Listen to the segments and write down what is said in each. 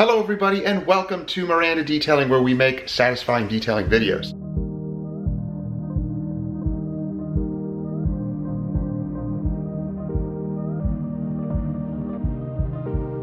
Hello everybody and welcome to Miranda Detailing, where we make satisfying detailing videos.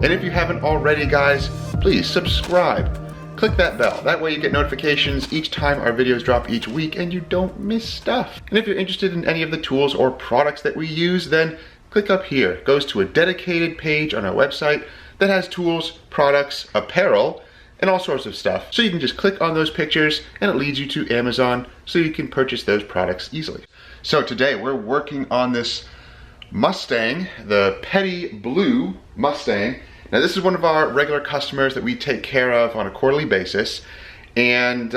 And if you haven't already, guys, please subscribe. Click that bell. That way you get notifications each time our videos drop each week and you don't miss stuff. And if you're interested in any of the tools or products that we use, then click up here. It goes to a dedicated page on our website that has tools, products, apparel, and all sorts of stuff. So you can just click on those pictures and it leads you to Amazon so you can purchase those products easily. So today we're working on this Mustang, the Petty Blue Mustang. Now this is one of our regular customers that we take care of on a quarterly basis, and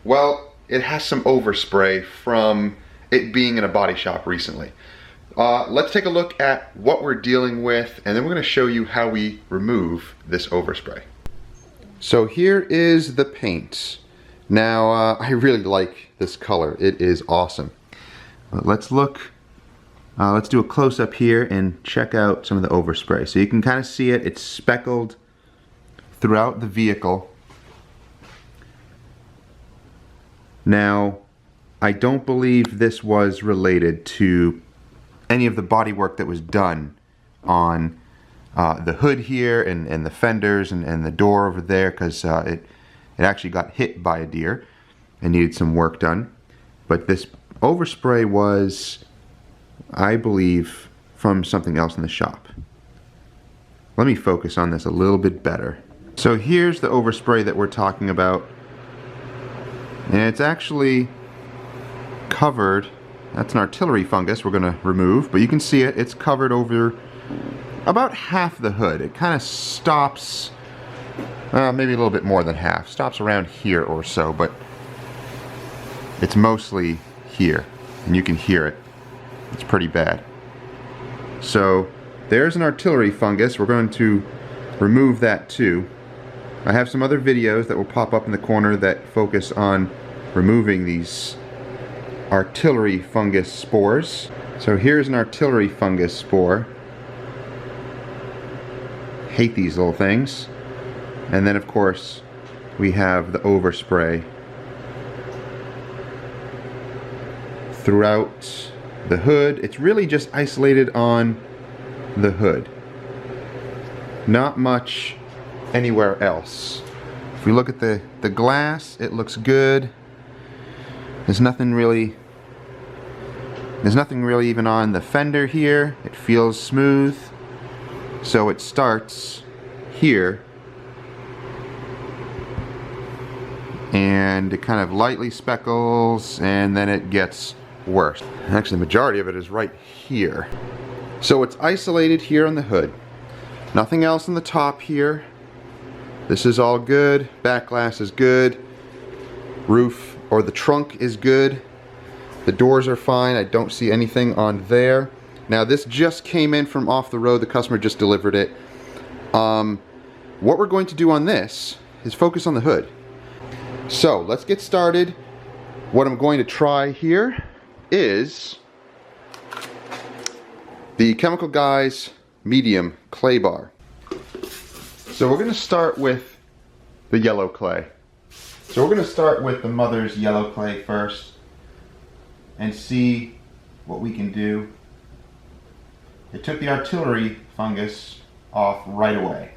well, it has some overspray from it being in a body shop recently. Let's take a look at what we're dealing with, and then we're going to show you how we remove this overspray. So here is the paint. Now I really like this color. It is awesome. Let's look. Let's do a close-up here and check out some of the overspray. So you can kind of see it. It's speckled throughout the vehicle. Now, I don't believe this was related to any of the bodywork that was done on the hood here and the fenders and the door over there, because it actually got hit by a deer and needed some work done. But this overspray was, I believe, from something else in the shop. Let me focus on this a little bit better. So here's the overspray that we're talking about, and it's actually covered. That's an artillery fungus we're going to remove, but you can see it. It's covered over about half the hood. It kind of stops, maybe a little bit more than half. Stops around here or so, but it's mostly here, and you can hear it. It's pretty bad. So there's an artillery fungus. We're going to remove that too. I have some other videos that will pop up in the corner that focus on removing these artillery fungus spores. So here's an artillery fungus spore. Hate these little things. And then of course we have the overspray throughout the hood. It's really just isolated on the hood. Not much anywhere else. If we look at the glass, it looks good. There's nothing really even on the fender here. It feels smooth. So it starts here and it kind of lightly speckles and then it gets worse. Actually, the majority of it is right here. So it's isolated here on the hood. Nothing else on the top here. This is all good. Back glass is good. Roof or the trunk is good. The doors are fine. I don't see anything on there. Now this just came in from off the road. The customer just delivered it. What we're going to do on this is focus on the hood. So let's get started. What I'm going to try here is the Chemical Guys medium clay bar. So we're going to start with the yellow clay. So we're going to start with the mother's yellow clay first and see what we can do. It took the artillery fungus off right away.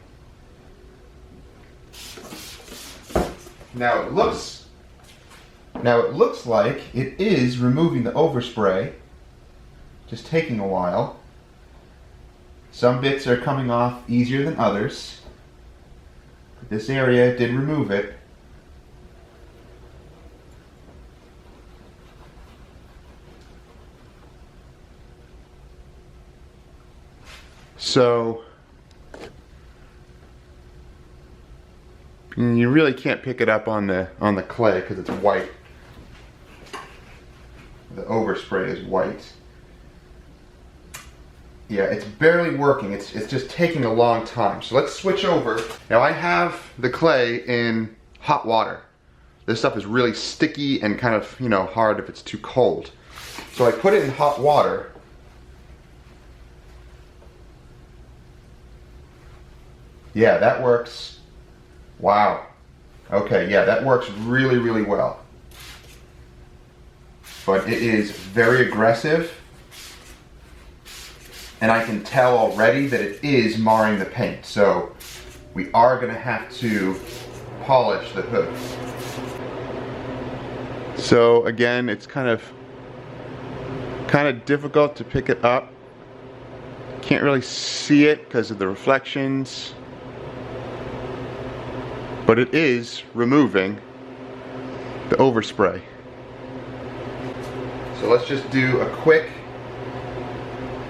Now it looks like it is removing the overspray, just taking a while. Some bits are coming off easier than others. But this area did remove it. So you really can't pick it up on the clay because it's white. The overspray is white. Yeah, it's barely working. It's just taking a long time. So let's switch over. Now I have the clay in hot water. This stuff is really sticky and kind of, hard if it's too cold. So I put it in hot water. Yeah, that works. Wow. Okay, yeah, that works really, really well. But it is very aggressive, and I can tell already that it is marring the paint. So we are going to have to polish the hood. So again, it's kind of difficult to pick it up. Can't really see it because of the reflections, but it is removing the overspray. So let's just do a quick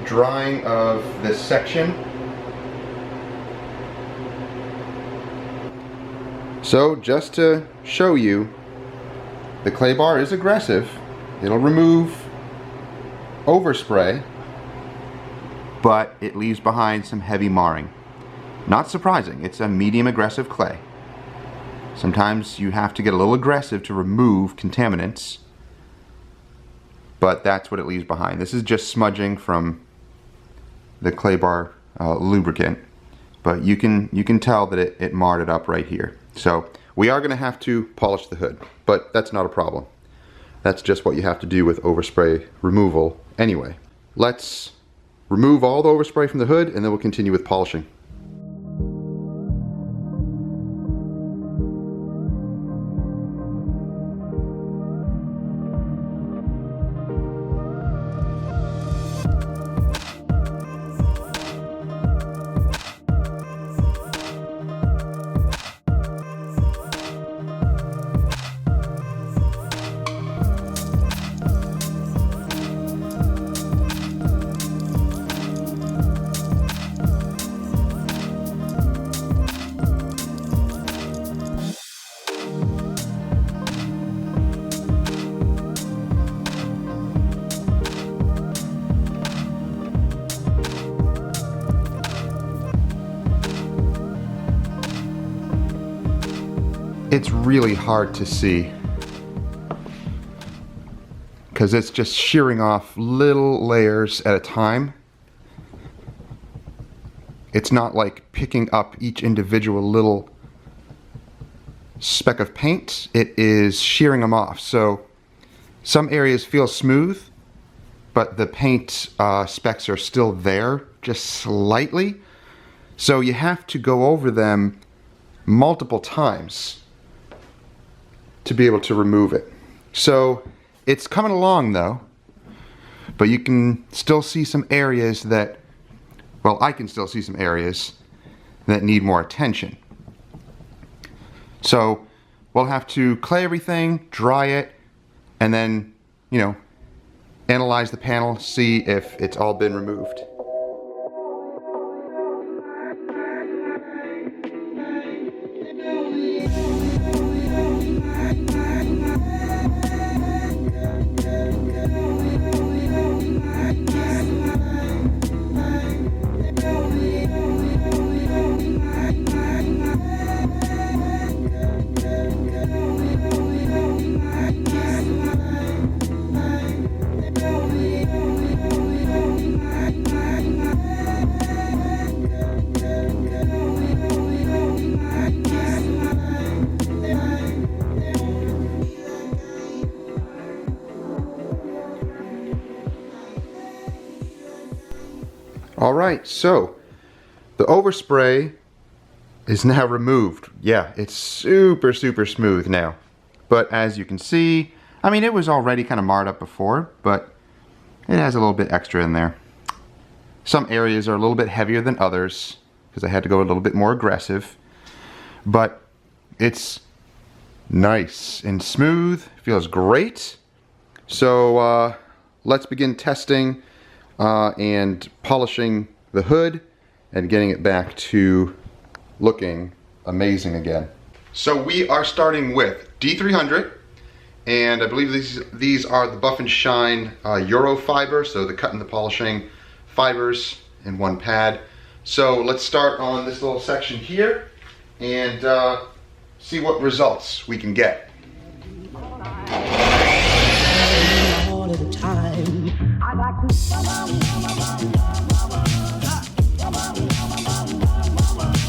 drying of this section. So just to show you, the clay bar is aggressive. It'll remove overspray, but it leaves behind some heavy marring. Not surprising, it's a medium aggressive clay. Sometimes you have to get a little aggressive to remove contaminants, but that's what it leaves behind. This is just smudging from the clay bar lubricant, but you can tell that it marred it up right here. So we are going to have to polish the hood, but that's not a problem. That's just what you have to do with overspray removal anyway. Let's remove all the overspray from the hood, and then we'll continue with polishing. It's really hard to see because it's just shearing off little layers at a time. It's not like picking up each individual little speck of paint. It is shearing them off. So some areas feel smooth, but the paint specks are still there, just slightly. So you have to go over them multiple times to be able to remove it. So it's coming along though, but you can still see some areas that, well, I can still see some areas that need more attention. So we'll have to clay everything, dry it, and then, you know, analyze the panel, see if it's all been removed. Alright, so the overspray is now removed. Yeah, it's super smooth now. But as you can see, I mean, it was already kind of marred up before, but it has a little bit extra in there. Some areas are a little bit heavier than others because I had to go a little bit more aggressive. But it's nice and smooth, feels great. So let's begin testing and polishing the hood and getting it back to looking amazing again. So we are starting with D300, and I believe these are the Buff and Shine Euro fiber, so the cut and the polishing fibers in one pad. So let's start on this little section here and see what results we can get. All of the time. I like to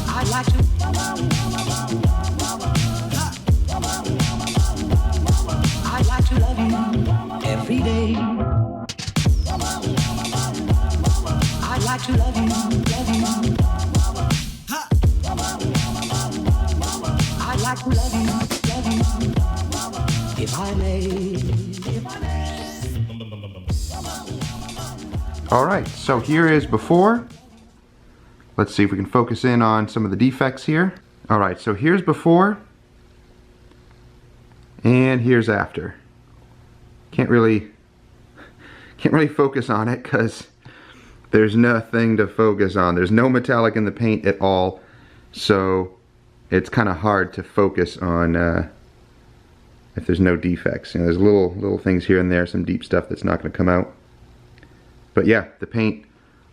I like to like to love you, if I may. All right, so here is before. Let's see if we can focus in on some of the defects here. All right, so here's before, and here's after. Can't really focus on it because there's nothing to focus on. There's no metallic in the paint at all, so it's kind of hard to focus on if there's no defects. You know, there's little things here and there, some deep stuff that's not going to come out. But yeah, the paint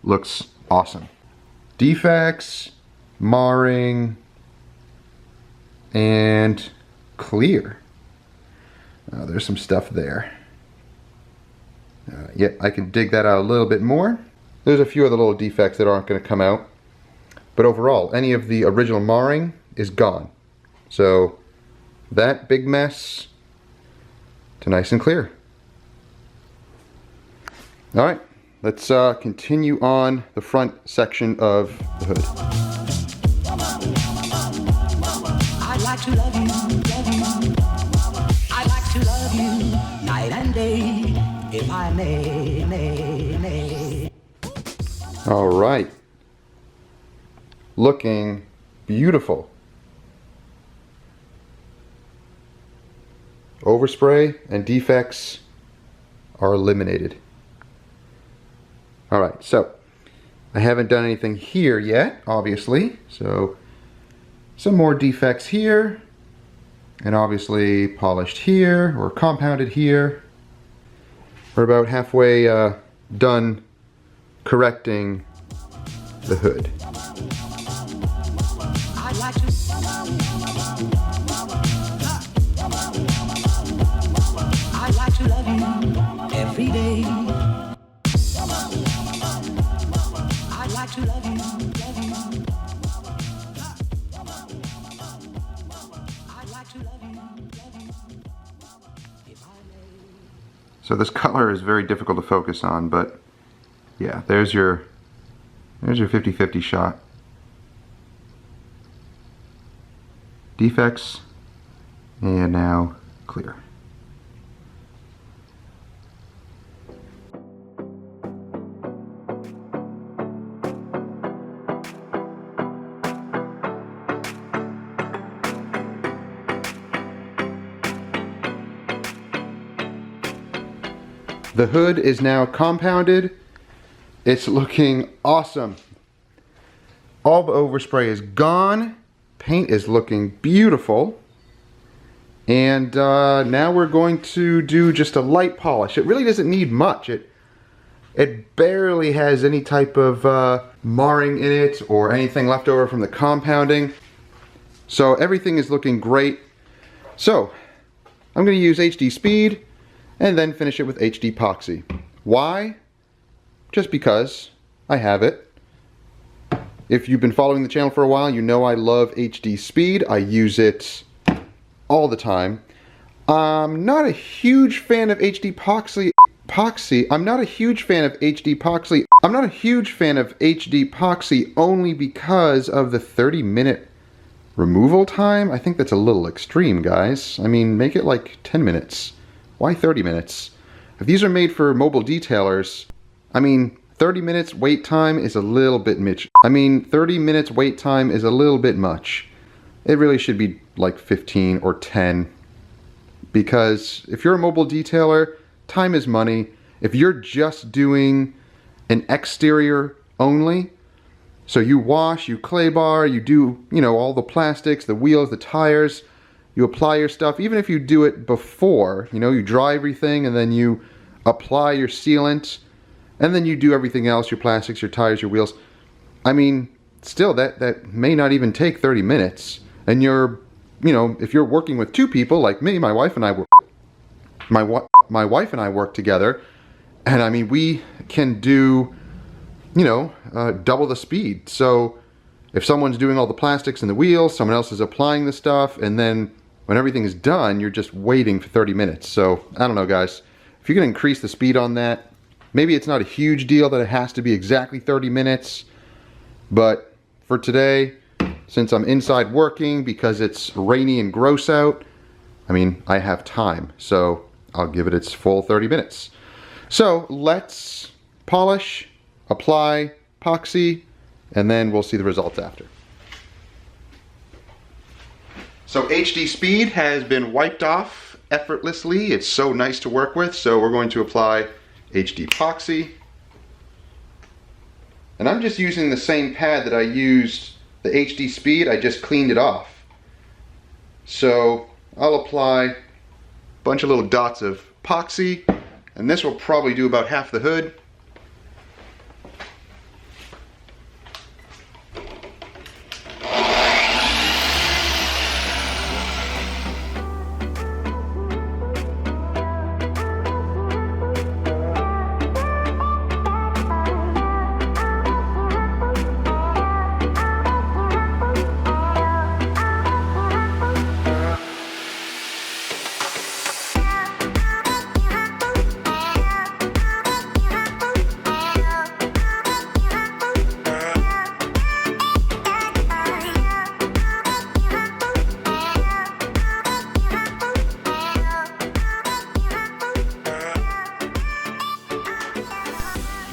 looks awesome. Defects, marring, and clear. There's some stuff there. Yeah, I can dig that out a little bit more. There's a few other little defects that aren't going to come out. But overall, any of the original marring is gone. So that big mess to nice and clear. Alright, let's continue on the front section of the hood. I'd like to love you, I'd like to love you night and day, if I may. Alright. Looking beautiful. Overspray and defects are eliminated. Alright, so I haven't done anything here yet, obviously. So some more defects here, and obviously polished here or compounded here. We're about halfway done correcting the hood. I'd like to love you every day. I'd like to love you, I'd like to love you, if I may. So this color is very difficult to focus on, but yeah, there's your 50-50 shot. Defects, and now clear. The hood is now compounded. It's looking awesome. All the overspray is gone. Paint is looking beautiful. And now we're going to do just a light polish. It really doesn't need much. It barely has any type of marring in it or anything left over from the compounding. So everything is looking great. So I'm going to use HDSpeed and then finish it with HDPoxy. Why? Just because I have it. If you've been following the channel for a while, you know I love HDSpeed. I use it all the time. I'm not a huge fan of HDPoxy. I'm not a huge fan of HDPoxy. I'm not a huge fan of HDPoxy only because of the 30-minute removal time. I think that's a little extreme, guys. I mean, make it like 10 minutes. Why 30 minutes? If these are made for mobile detailers, I mean, 30 minutes wait time is a little bit much. 30 minutes wait time is a little bit much. It really should be like 15 or 10. Because if you're a mobile detailer, time is money. If you're just doing an exterior only, so you wash, you clay bar, you do, you know, all the plastics, the wheels, the tires, you apply your stuff, even if you do it before, you know, you dry everything and then you apply your sealant and then you do everything else, your plastics, your tires, your wheels. I mean, still that may not even take 30 minutes. And you're, you know, if you're working with two people like me, my wife and I work together, and I mean, we can do, you know, double the speed. So if someone's doing all the plastics and the wheels, someone else is applying the stuff, and then when everything is done, you're just waiting for 30 minutes. So I don't know, guys. If you can increase the speed on that, maybe it's not a huge deal that it has to be exactly 30 minutes, but for today, since I'm inside working because it's rainy and gross out, I mean, I have time, so I'll give it its full 30 minutes. So let's polish, apply epoxy, and then we'll see the results after. So HDSpeed has been wiped off effortlessly. It's so nice to work with. So we're going to apply HDPoxy. And I'm just using the same pad that I used the HDSpeed. I just cleaned it off. So I'll apply a bunch of little dots of epoxy, and this will probably do about half the hood.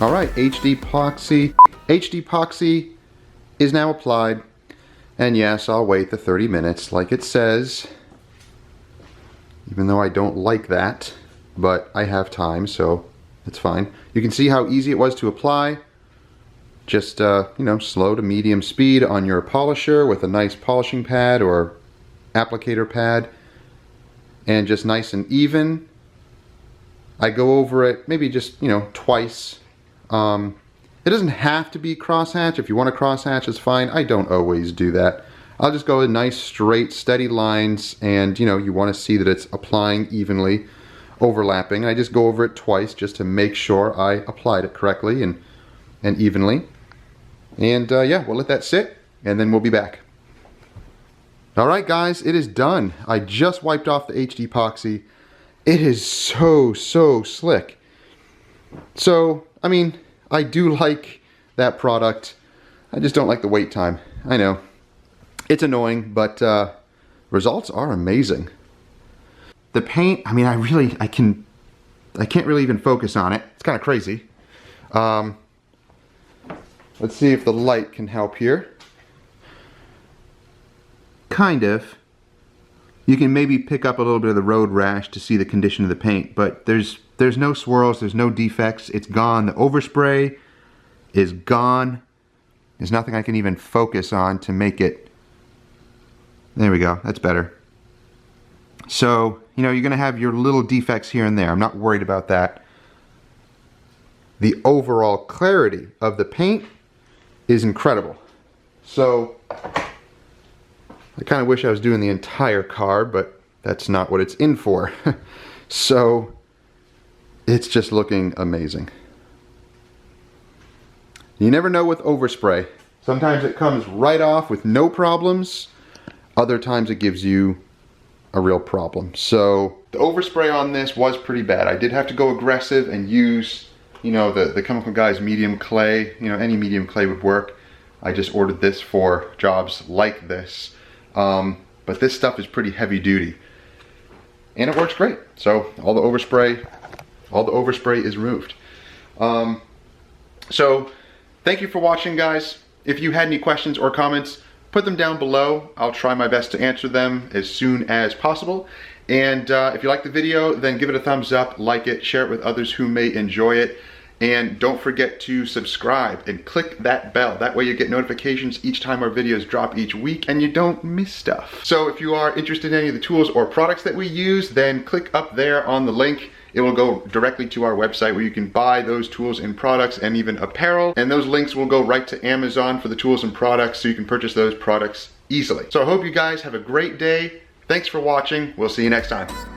All right, HDPoxy is now applied, and yes, I'll wait the 30 minutes like it says, even though I don't like that, but I have time, so it's fine. You can see how easy it was to apply. Just, you know, slow to medium speed on your polisher with a nice polishing pad or applicator pad, and just nice and even. I go over it maybe just, you know, twice. It doesn't have to be crosshatch. If you want to crosshatch, it's fine. I don't always do that. I'll just go with nice, straight, steady lines, and you know, you want to see that it's applying evenly, overlapping. I just go over it twice just to make sure I applied it correctly and evenly. And yeah, we'll let that sit, and then we'll be back. All right, guys, it is done. I just wiped off the HDPoxy. It is so slick. So, I mean, I do like that product. I just don't like the wait time. I know. It's annoying, but results are amazing. The paint, I mean, I can't really even focus on it. It's kind of crazy. Let's see if the light can help here. Kind of. You can maybe pick up a little bit of the road rash to see the condition of the paint, but there's no swirls, there's no defects, it's gone. The overspray is gone. There's nothing I can even focus on to make it. There we go, that's better. So, you know, you're gonna have your little defects here and there. I'm not worried about that. The overall clarity of the paint is incredible. So, I kind of wish I was doing the entire car, but that's not what it's in for. So, it's just looking amazing. You never know with overspray. Sometimes it comes right off with no problems. Other times it gives you a real problem. So, the overspray on this was pretty bad. I did have to go aggressive and use, you know, the Chemical Guys medium clay. You know, any medium clay would work. I just ordered this for jobs like this. But this stuff is pretty heavy duty, and it works great. So all the overspray is removed. So thank you for watching, guys. If you had any questions or comments, put them down below. I'll try my best to answer them as soon as possible. And if you like the video, then give it a thumbs up, like it, share it with others who may enjoy it. And don't forget to subscribe and click that bell. That way you get notifications each time our videos drop each week and you don't miss stuff. So if you are interested in any of the tools or products that we use, then click up there on the link. It will go directly to our website where you can buy those tools and products and even apparel. And those links will go right to Amazon for the tools and products so you can purchase those products easily. So I hope you guys have a great day. Thanks for watching. We'll see you next time.